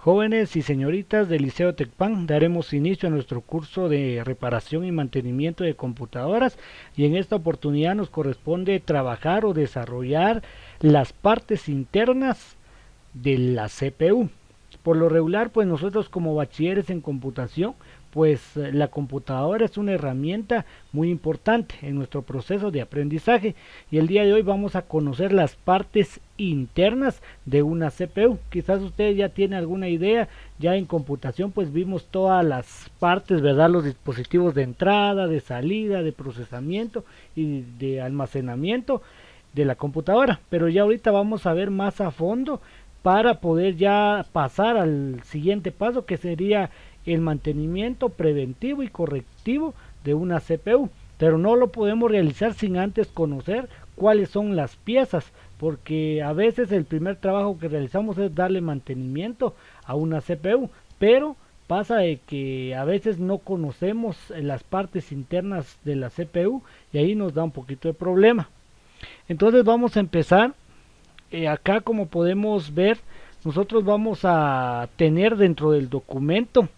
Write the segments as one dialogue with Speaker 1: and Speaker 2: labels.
Speaker 1: Jóvenes y señoritas del Liceo Tecpan, daremos inicio a nuestro curso de reparación y mantenimiento de computadoras y en esta oportunidad nos corresponde trabajar o desarrollar las partes internas de la CPU. Por lo regular, pues nosotros como bachilleres en computación, pues la computadora es una herramienta muy importante en nuestro proceso de aprendizaje y el día de hoy vamos a conocer las partes internas de una CPU. Quizás ustedes ya tienen alguna idea, ya en computación pues vimos todas las partes, ¿verdad? Los dispositivos de entrada, de salida, de procesamiento y de almacenamiento de la computadora, pero ya ahorita vamos a ver más a fondo para poder ya pasar al siguiente paso, que sería el mantenimiento preventivo y correctivo de una CPU, pero no lo podemos realizar sin antes conocer cuáles son las piezas, porque a veces el primer trabajo que realizamos es darle mantenimiento a una CPU, pero pasa de que a veces no conocemos las partes internas de la CPU y ahí nos da un poquito de problema. Entonces vamos a empezar. Acá, como podemos ver, nosotros vamos a tener dentro del documento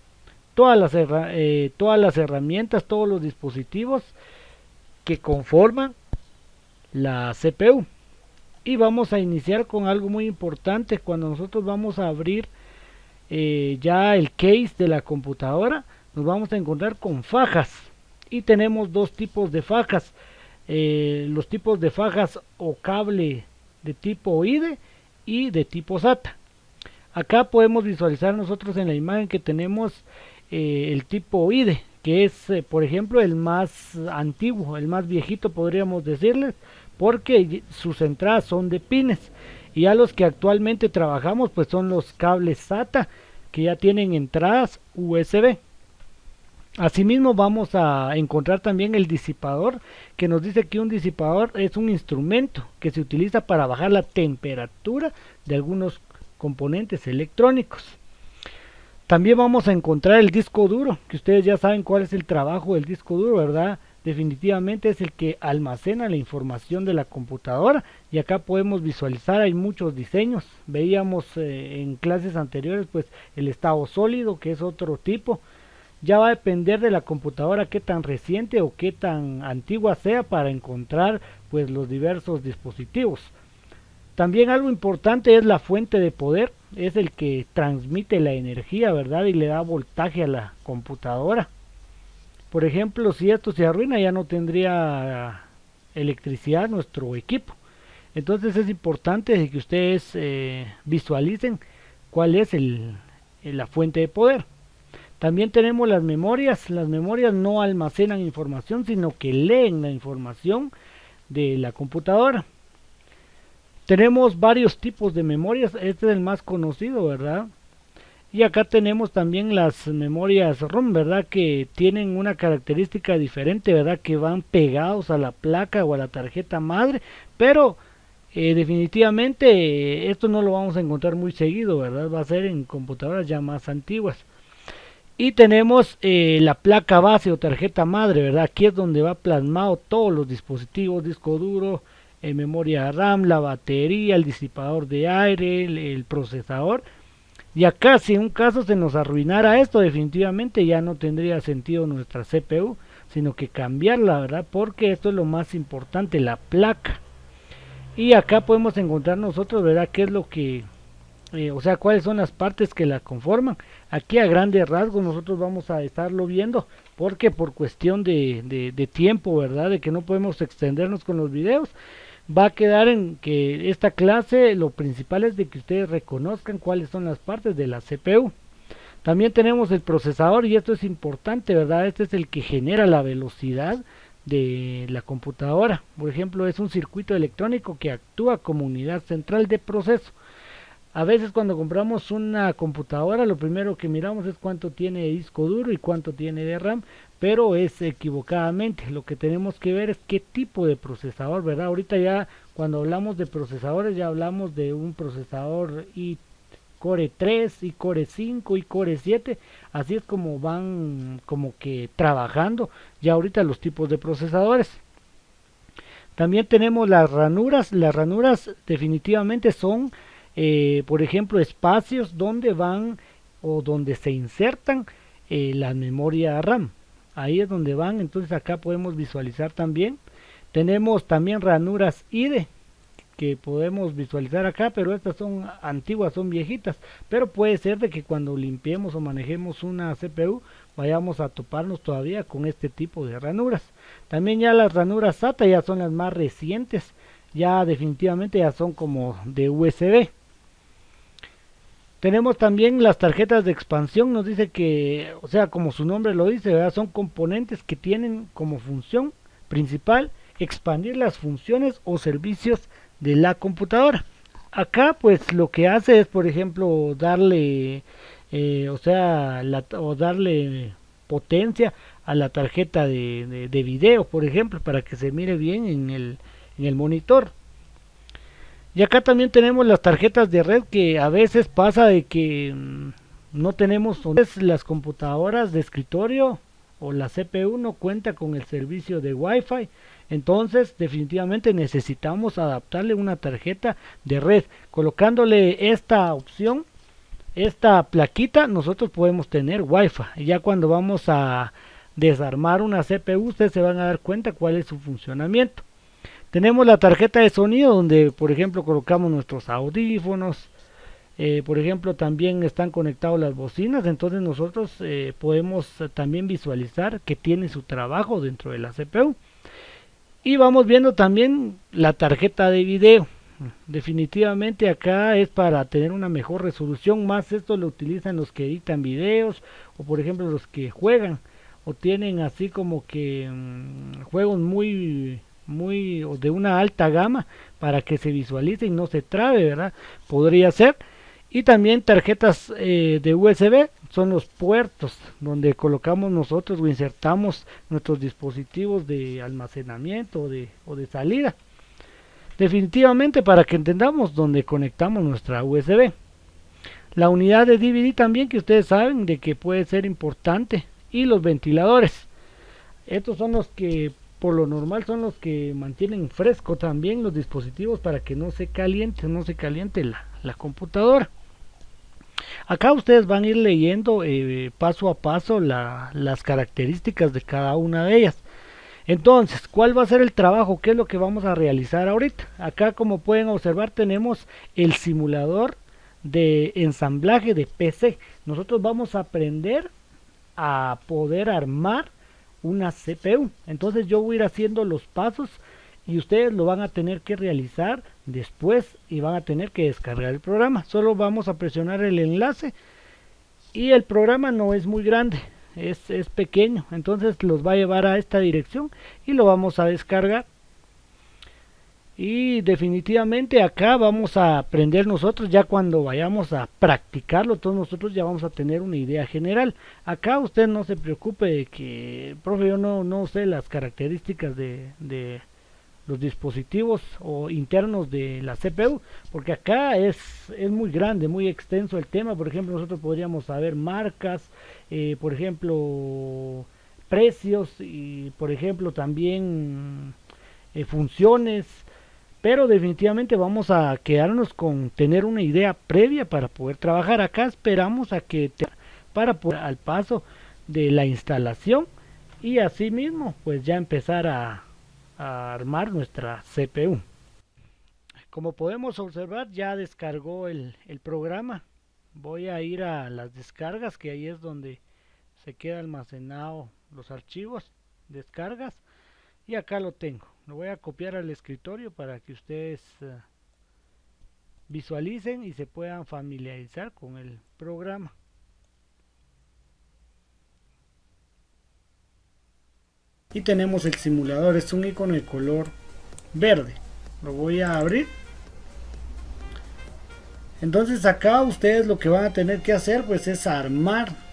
Speaker 1: todas las herramientas, todos los dispositivos que conforman la CPU. Y vamos a iniciar con algo muy importante. Cuando nosotros vamos a abrir ya el case de la computadora, nos vamos a encontrar con fajas. Y tenemos dos tipos de fajas. Los tipos de fajas o cable de tipo IDE y de tipo SATA. Acá podemos visualizar nosotros en la imagen que tenemos el tipo IDE, que es por ejemplo el más antiguo, el más viejito podríamos decirles, porque sus entradas son de pines, y a los que actualmente trabajamos pues son los cables SATA, que ya tienen entradas USB. Asimismo vamos a encontrar también el disipador, que nos dice que un disipador es un instrumento que se utiliza para bajar la temperatura de algunos componentes electrónicos. También vamos a encontrar el disco duro, que ustedes ya saben cuál es el trabajo del disco duro, ¿verdad? Definitivamente es el que almacena la información de la computadora, y acá podemos visualizar, hay muchos diseños. Veíamos en clases anteriores pues el estado sólido, que es otro tipo. Ya va a depender de la computadora qué tan reciente o qué tan antigua sea para encontrar pues los diversos dispositivos. También algo importante es la fuente de poder, es el que transmite la energía, ¿verdad? Y le da voltaje a la computadora. Por ejemplo, si esto se arruina ya no tendría electricidad nuestro equipo. Entonces es importante que ustedes visualicen cuál es la fuente de poder. También tenemos las memorias no almacenan información, sino que leen la información de la computadora. Tenemos varios tipos de memorias, este es el más conocido, ¿verdad? Y acá tenemos también las memorias ROM, ¿verdad? Que tienen una característica diferente, ¿verdad? Que van pegados a la placa o a la tarjeta madre, pero definitivamente esto no lo vamos a encontrar muy seguido, ¿verdad? Va a ser en computadoras ya más antiguas. Y tenemos la placa base o tarjeta madre, ¿verdad? Aquí es donde va plasmado todos los dispositivos, disco duro, memoria RAM, la batería, el disipador de aire, el procesador. Y acá, si en un caso se nos arruinara esto, definitivamente ya no tendría sentido nuestra CPU, sino que cambiarla, ¿verdad? Porque esto es lo más importante, la placa. Y acá podemos encontrar nosotros, ¿verdad? ¿Qué es lo que o sea, cuáles son las partes que la conforman? Aquí a grandes rasgos nosotros vamos a estarlo viendo, porque por cuestión de tiempo, ¿verdad? De que no podemos extendernos con los videos, va a quedar en que esta clase lo principal es de que ustedes reconozcan cuáles son las partes de la CPU. También tenemos el procesador, y esto es importante, ¿verdad? Este es el que genera la velocidad de la computadora. Por ejemplo, es un circuito electrónico que actúa como unidad central de proceso. A veces cuando compramos una computadora lo primero que miramos es cuánto tiene de disco duro y cuánto tiene de RAM, pero es equivocadamente. Lo que tenemos que ver es qué tipo de procesador, ¿verdad? Ahorita ya cuando hablamos de procesadores ya hablamos de un procesador Core 3, y Core 5, y Core 7, así es como van como que trabajando ya ahorita los tipos de procesadores. También tenemos las ranuras definitivamente son por ejemplo espacios donde van o donde se insertan la memoria RAM. Ahí es donde van. Entonces acá podemos visualizar también. Tenemos también ranuras IDE que podemos visualizar acá, pero estas son antiguas, son viejitas, pero puede ser de que cuando limpiemos o manejemos una CPU vayamos a toparnos todavía con este tipo de ranuras. También ya las ranuras SATA ya son las más recientes, ya definitivamente ya son como de USB. Tenemos también las tarjetas de expansión. Nos dice que, o sea, como su nombre lo dice, ¿verdad? Son componentes que tienen como función principal expandir las funciones o servicios de la computadora. Acá pues lo que hace es, por ejemplo, darle darle potencia a la tarjeta de video, por ejemplo, para que se mire bien en el monitor. Y acá también tenemos las tarjetas de red, que a veces pasa de que no tenemos las computadoras de escritorio o la CPU no cuenta con el servicio de Wi-Fi. Entonces definitivamente necesitamos adaptarle una tarjeta de red. Colocándole esta opción, esta plaquita, nosotros podemos tener Wi-Fi. Y ya cuando vamos a desarmar una CPU, ustedes se van a dar cuenta cuál es su funcionamiento. Tenemos la tarjeta de sonido, donde por ejemplo colocamos nuestros audífonos. Por ejemplo, también están conectados las bocinas. Entonces nosotros podemos también visualizar que tiene su trabajo dentro de la CPU. Y vamos viendo también la tarjeta de video. Definitivamente acá es para tener una mejor resolución. Más esto lo utilizan los que editan videos, o por ejemplo los que juegan o tienen así como que juegos muy o de una alta gama, para que se visualice y no se trabe, ¿verdad? Podría ser. Y también tarjetas de USB, son los puertos donde colocamos nosotros o insertamos nuestros dispositivos de almacenamiento o de salida. Definitivamente, para que entendamos, donde conectamos nuestra USB. La unidad de DVD también, que ustedes saben de que puede ser importante. Y los ventiladores. Estos son los que por lo normal son los que mantienen fresco también los dispositivos, para que no se caliente la computadora. Acá ustedes van a ir leyendo paso a paso las características de cada una de ellas. Entonces, ¿cuál va a ser el trabajo? ¿Qué es lo que vamos a realizar ahorita? Acá, como pueden observar, tenemos el simulador de ensamblaje de PC. Nosotros vamos a aprender a poder armar una CPU. Entonces yo voy a ir haciendo los pasos y ustedes lo van a tener que realizar después, y van a tener que descargar el programa. Solo vamos a presionar el enlace y el programa no es muy grande, es pequeño. Entonces los va a llevar a esta dirección y lo vamos a descargar. Y definitivamente acá vamos a aprender nosotros, ya cuando vayamos a practicarlo, todos nosotros ya vamos a tener una idea general. Acá usted no se preocupe de que, profe, yo no sé las características de los dispositivos o internos de la CPU, porque acá es muy grande, muy extenso el tema. Por ejemplo, nosotros podríamos saber marcas, por ejemplo precios, y por ejemplo también funciones. Pero definitivamente vamos a quedarnos con tener una idea previa para poder trabajar. Acá esperamos a que para poder al paso de la instalación, y así mismo pues ya empezar a armar nuestra CPU. Como podemos observar, ya descargó el programa. Voy a ir a las descargas, que ahí es donde se queda almacenado los archivos, descargas, y acá lo tengo. Lo voy a copiar al escritorio para que ustedes visualicen y se puedan familiarizar con el programa. Y tenemos el simulador, es un icono de color verde. Lo voy a abrir. Entonces acá ustedes lo que van a tener que hacer pues es armar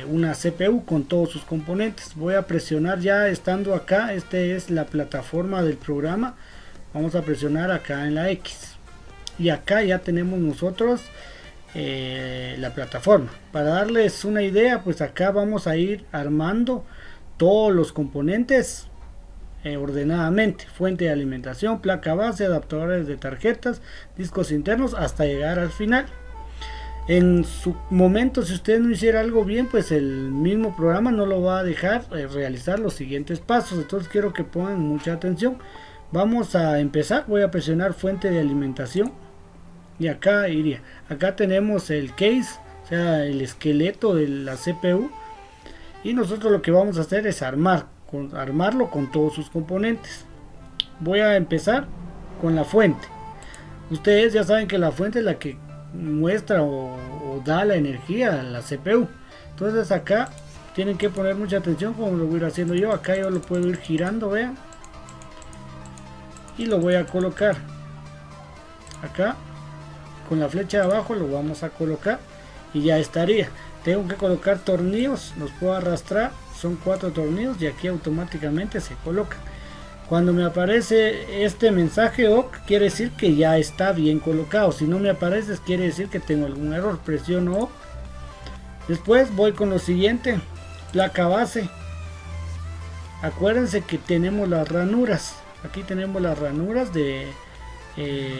Speaker 1: una CPU con todos sus componentes. Voy a presionar, ya estando acá, esta es la plataforma del programa. Vamos a presionar acá en la X, y acá ya tenemos nosotros la plataforma. Para darles una idea, pues acá vamos a ir armando todos los componentes ordenadamente: fuente de alimentación, placa base, adaptadores de tarjetas, discos internos, hasta llegar al final. En su momento, si usted no hiciera algo bien, pues el mismo programa no lo va a dejar realizar los siguientes pasos. Entonces quiero que pongan mucha atención. Vamos a empezar. Voy a presionar fuente de alimentación y acá iría. Acá tenemos el case, o sea, el esqueleto de la CPU, y nosotros lo que vamos a hacer es armarlo con todos sus componentes. Voy a empezar con la fuente. Ustedes ya saben que la fuente es la que muestra o da la energía a la CPU. Entonces acá tienen que poner mucha atención como lo voy a ir haciendo yo. Acá yo lo puedo ir girando, vean, y lo voy a colocar acá con la flecha de abajo. Lo vamos a colocar y ya estaría. Tengo que colocar tornillos, los puedo arrastrar, son 4 tornillos y aquí automáticamente se coloca. Cuando me aparece este mensaje OK, quiere decir que ya está bien colocado. Si no me aparece, quiere decir que tengo algún error. Presiono OK. Después voy con lo siguiente, placa base. Acuérdense que tenemos las ranuras. Aquí tenemos las ranuras de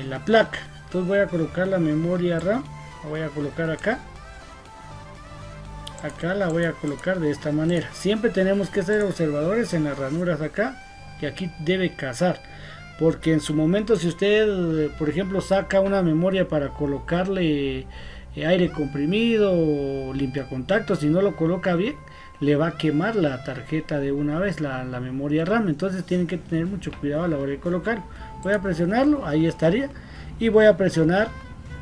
Speaker 1: la placa. Entonces voy a colocar la memoria RAM. La voy a colocar acá. Acá la voy a colocar de esta manera. Siempre tenemos que ser observadores en las ranuras acá. Que aquí debe cazar, porque en su momento, si usted por ejemplo saca una memoria para colocarle aire comprimido o limpia contactos y no lo coloca bien, le va a quemar la tarjeta de una vez, la memoria RAM. Entonces tienen que tener mucho cuidado a la hora de colocarlo. Voy a presionarlo, ahí estaría, y voy a presionar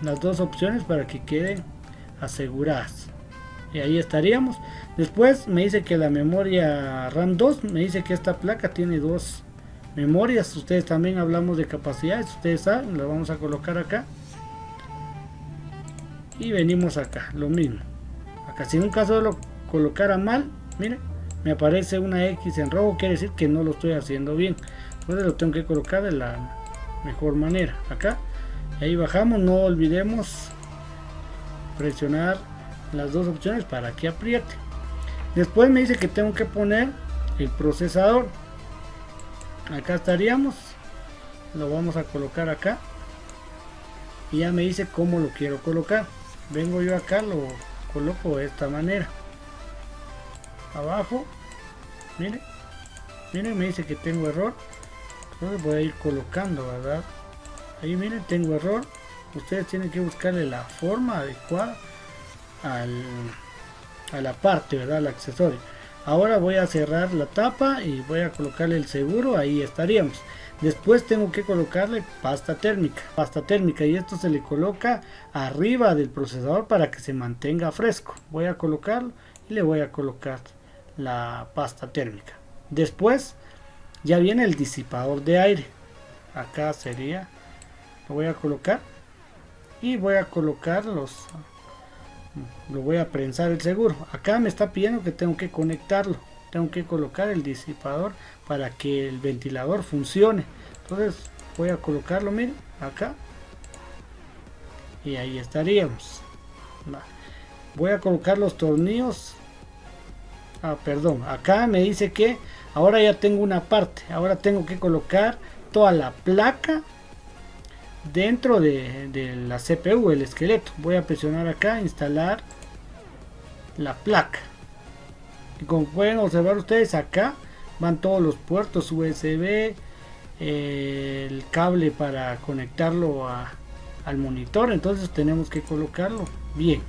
Speaker 1: las dos opciones para que queden aseguradas. Y ahí estaríamos. Después me dice que la memoria RAM 2, me dice que esta placa tiene 2 memorias. Ustedes también hablamos de capacidades, ustedes saben, la vamos a colocar acá. Y venimos acá, lo mismo. Acá, si en un caso lo colocara mal, miren, me aparece una X en rojo, quiere decir que no lo estoy haciendo bien. Entonces lo tengo que colocar de la mejor manera. Acá, y ahí bajamos, no olvidemos presionar las dos opciones para que apriete. Después me dice que tengo que poner el procesador. Acá estaríamos, lo vamos a colocar acá y ya me dice cómo lo quiero colocar. Vengo yo acá, lo coloco de esta manera, abajo. Miren, me dice que tengo error, entonces voy a ir colocando, ¿verdad? Ahí miren, tengo error. Ustedes tienen que buscarle la forma adecuada a la parte, ¿verdad? Al accesorio. Ahora voy a cerrar la tapa y voy a colocarle el seguro, ahí estaríamos. Después tengo que colocarle pasta térmica, y esto se le coloca arriba del procesador para que se mantenga fresco. Voy a colocarlo y le voy a colocar la pasta térmica. Después ya viene el disipador de aire. Acá sería, lo voy a colocar y voy a colocar lo voy a prensar el seguro. Acá me está pidiendo que tengo que conectarlo, tengo que colocar el disipador para que el ventilador funcione. Entonces voy a colocarlo, miren, acá, y ahí estaríamos. Voy a colocar los tornillos. Perdón, acá me dice que ahora ya tengo una parte, ahora tengo que colocar toda la placa dentro de la CPU, el esqueleto. Voy a presionar acá, instalar la placa, y como pueden observar ustedes, acá van todos los puertos USB, el cable para conectarlo al monitor. Entonces tenemos que colocarlo bien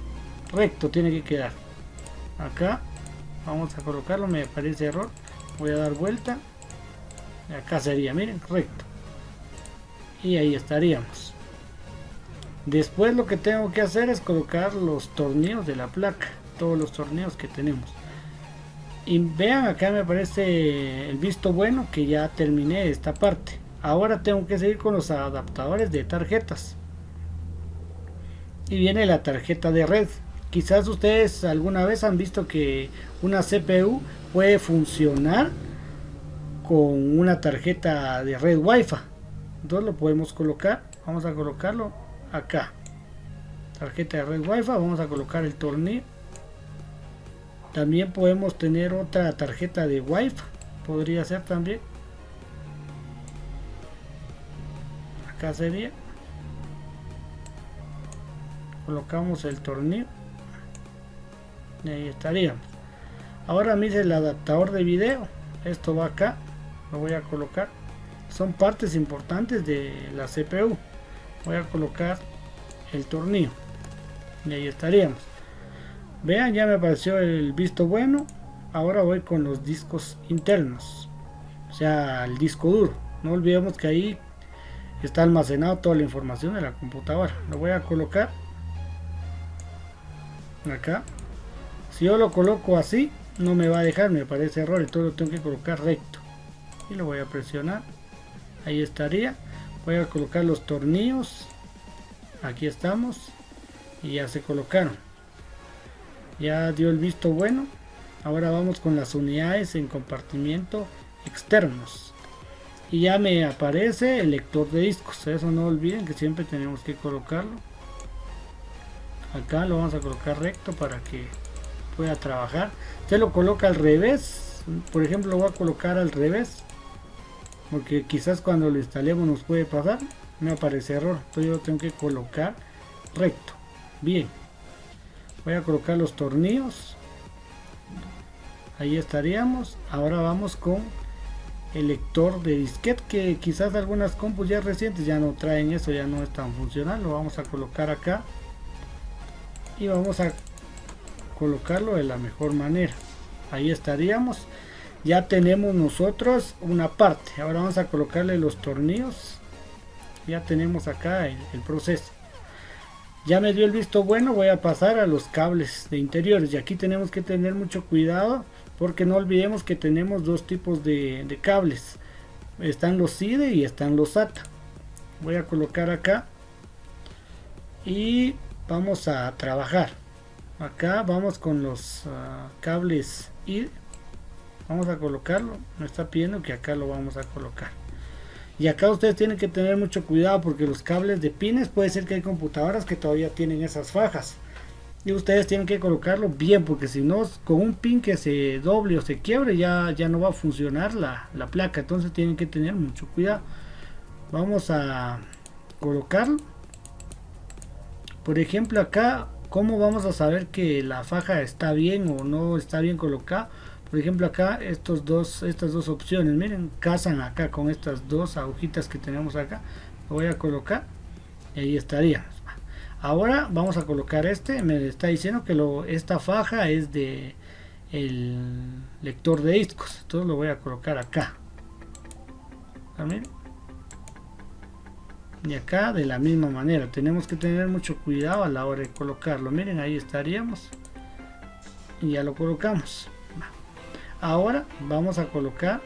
Speaker 1: recto, tiene que quedar acá. Vamos a colocarlo, me aparece error, voy a dar vuelta, acá sería, miren, recto, y ahí estaríamos. Después lo que tengo que hacer es colocar los tornillos de la placa, todos los tornillos que tenemos. Y vean, acá me aparece el visto bueno que ya terminé esta parte. Ahora tengo que seguir con los adaptadores de tarjetas. Y viene la tarjeta de red. Quizás ustedes alguna vez han visto que una CPU puede funcionar con una tarjeta de red Wi-Fi. Entonces lo podemos colocar. Vamos a colocarlo acá. Tarjeta de red Wi-Fi. Vamos a colocar el tornillo. También podemos tener otra tarjeta de Wi-Fi. Podría ser también. Acá sería. colocamos el tornillo y ahí estaríamos. Ahora mire el adaptador de video, esto va acá, lo voy a colocar, son partes importantes de la CPU. Voy a colocar el tornillo y ahí estaríamos. Vean, ya me apareció el visto bueno. Ahora voy con los discos internos, o sea, el disco duro. No olvidemos que ahí está almacenado toda la información de la computadora. Lo voy a colocar acá. Si yo lo coloco así, no me va a dejar, me parece error, entonces lo tengo que colocar recto y lo voy a presionar. Ahí estaría. Voy a colocar los tornillos, aquí estamos, y ya se colocaron, ya dio el visto bueno. Ahora vamos con las unidades en compartimiento externos y ya me aparece el lector de discos. Eso no olviden que siempre tenemos que colocarlo acá. Lo vamos a colocar recto para que pueda trabajar. Usted lo coloca al revés, por ejemplo lo voy a colocar al revés porque quizás cuando lo instalemos nos puede pasar, me aparece error, entonces yo lo tengo que colocar recto. Bien, voy a colocar los tornillos, ahí estaríamos. Ahora vamos con el lector de disquete, que quizás algunas compus ya recientes ya no traen eso, ya no es tan funcional. Lo vamos a colocar acá y vamos a colocarlo de la mejor manera. Ahí estaríamos. Ya tenemos nosotros una parte. Ahora vamos a colocarle los tornillos. Ya tenemos acá el proceso. Ya me dio el visto bueno. Voy a pasar a los cables de interiores, y aquí tenemos que tener mucho cuidado porque no olvidemos que tenemos dos tipos de cables. Están los SIDE y están los SATA. Voy a colocar acá y vamos a trabajar. Acá vamos con los cables IDE. Vamos a colocarlo, me está pidiendo que acá lo vamos a colocar. Y acá ustedes tienen que tener mucho cuidado porque los cables de pines, puede ser que hay computadoras que todavía tienen esas fajas y ustedes tienen que colocarlo bien, porque si no, con un pin que se doble o se quiebre ya no va a funcionar la placa. Entonces tienen que tener mucho cuidado. Vamos a colocarlo. Por ejemplo acá, ¿cómo vamos a saber que la faja está bien o no está bien colocada? Por ejemplo acá estas dos opciones, miren, casan acá con estas dos agujitas que tenemos acá. Lo voy a colocar y ahí estaría. Ahora vamos a colocar me está diciendo que esta faja es de el lector de discos, entonces lo voy a colocar acá. Miren. Y acá de la misma manera, tenemos que tener mucho cuidado a la hora de colocarlo. Miren, ahí estaríamos y ya lo colocamos. Ahora vamos a colocar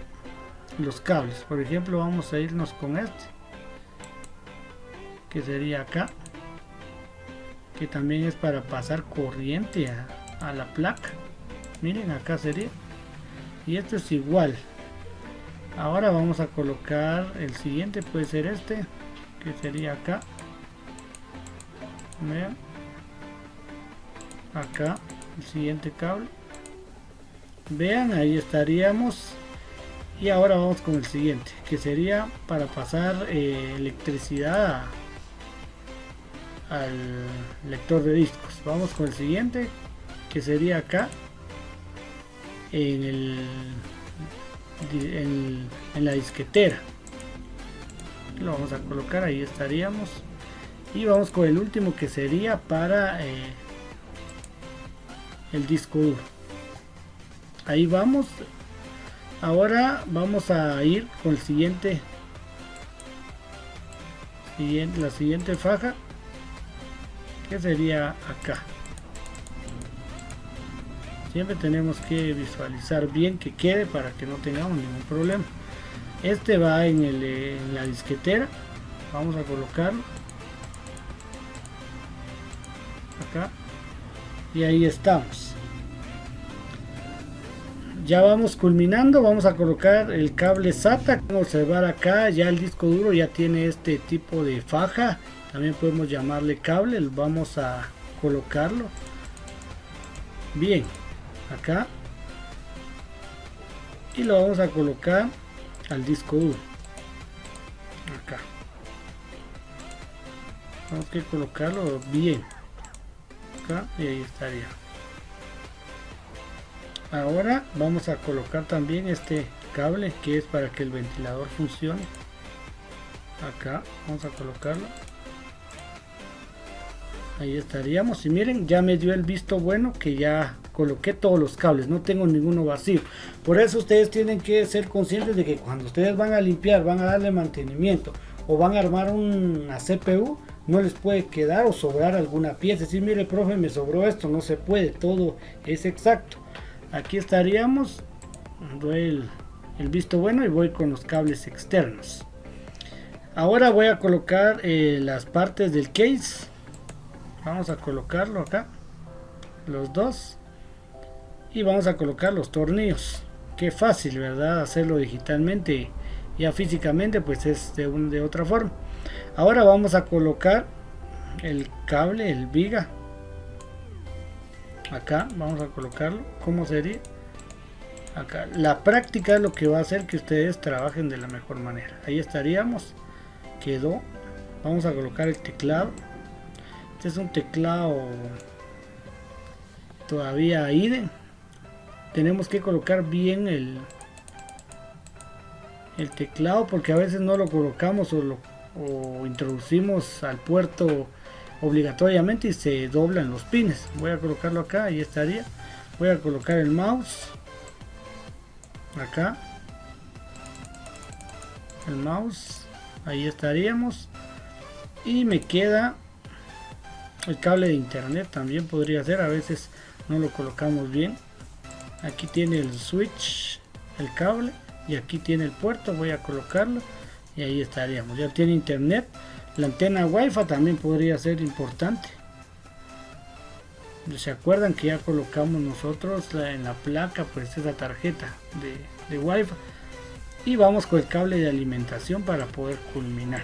Speaker 1: los cables. Por ejemplo, vamos a irnos con que sería acá, que también es para pasar corriente a la placa. Miren, acá sería, y esto es igual. Ahora vamos a colocar el siguiente, puede ser que sería acá. Vean, acá el siguiente cable. Vean, ahí estaríamos. Y ahora vamos con el siguiente, que sería para pasar electricidad al lector de discos. Vamos con el siguiente, que sería acá en la disquetera. Lo vamos a colocar, ahí estaríamos. Y vamos con el último, que sería para el disco duro. Ahí vamos. Ahora vamos a ir con el la siguiente faja, que sería acá. Siempre tenemos que visualizar bien que quede para que no tengamos ningún problema. Va en la disquetera. Vamos a colocarlo acá y ahí estamos. Ya vamos culminando. Vamos a colocar el cable SATA. Como observar acá, ya el disco duro ya tiene este tipo de faja, también podemos llamarle cable. Vamos a colocarlo bien acá y lo vamos a colocar al disco duro acá. Tenemos que colocarlo bien. acá y ahí estaría. Ahora vamos a colocar también este cable que es para que el ventilador funcione. Acá vamos a colocarlo. Ahí estaríamos y miren, ya me dio el visto bueno que ya coloqué todos los cables, no tengo ninguno vacío. Por eso ustedes tienen que ser conscientes de que cuando ustedes van a limpiar, van a darle mantenimiento o van a armar una CPU, no les puede quedar o sobrar alguna pieza. Decir, mire profe, me sobró esto, no se puede, todo es exacto. Aquí estaríamos, doy el visto bueno y voy con los cables externos. Ahora voy a colocar las partes del case. Vamos a colocarlo acá, los dos, y vamos a colocar los tornillos. Qué fácil, ¿verdad? Hacerlo digitalmente, ya físicamente pues es de otra forma. Ahora vamos a colocar el cable, el viga. Acá vamos a colocarlo. ¿Cómo sería? Acá. La práctica es lo que va a hacer que ustedes trabajen de la mejor manera. Ahí estaríamos. Quedó. Vamos a colocar el teclado. Este es un teclado todavía AIDE. Tenemos que colocar bien el teclado porque a veces no lo colocamos o introducimos al puerto obligatoriamente y se doblan los pines. Voy a colocarlo acá, ahí estaría. Voy a colocar el mouse acá, el mouse, ahí estaríamos, y me queda el cable de internet. También podría ser, a veces no lo colocamos bien. Aquí tiene el switch, el cable, y aquí tiene el puerto. Voy a colocarlo y ahí estaríamos, ya tiene internet. La antena Wi-Fi también podría ser importante. ¿Se acuerdan que ya colocamos nosotros en la placa pues esa tarjeta de Wi-Fi? Y vamos con el cable de alimentación para poder culminar.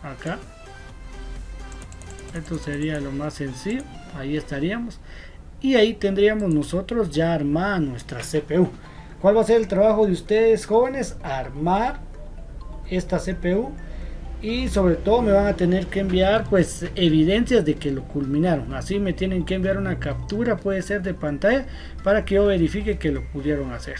Speaker 1: Acá. Esto sería lo más sencillo. Ahí estaríamos. Y ahí tendríamos nosotros ya armada nuestra CPU. ¿Cuál va a ser el trabajo de ustedes, jóvenes? Armar esta CPU. Y sobre todo me van a tener que enviar pues evidencias de que lo culminaron. Así me tienen que enviar una captura, puede ser de pantalla, para que yo verifique que lo pudieron hacer.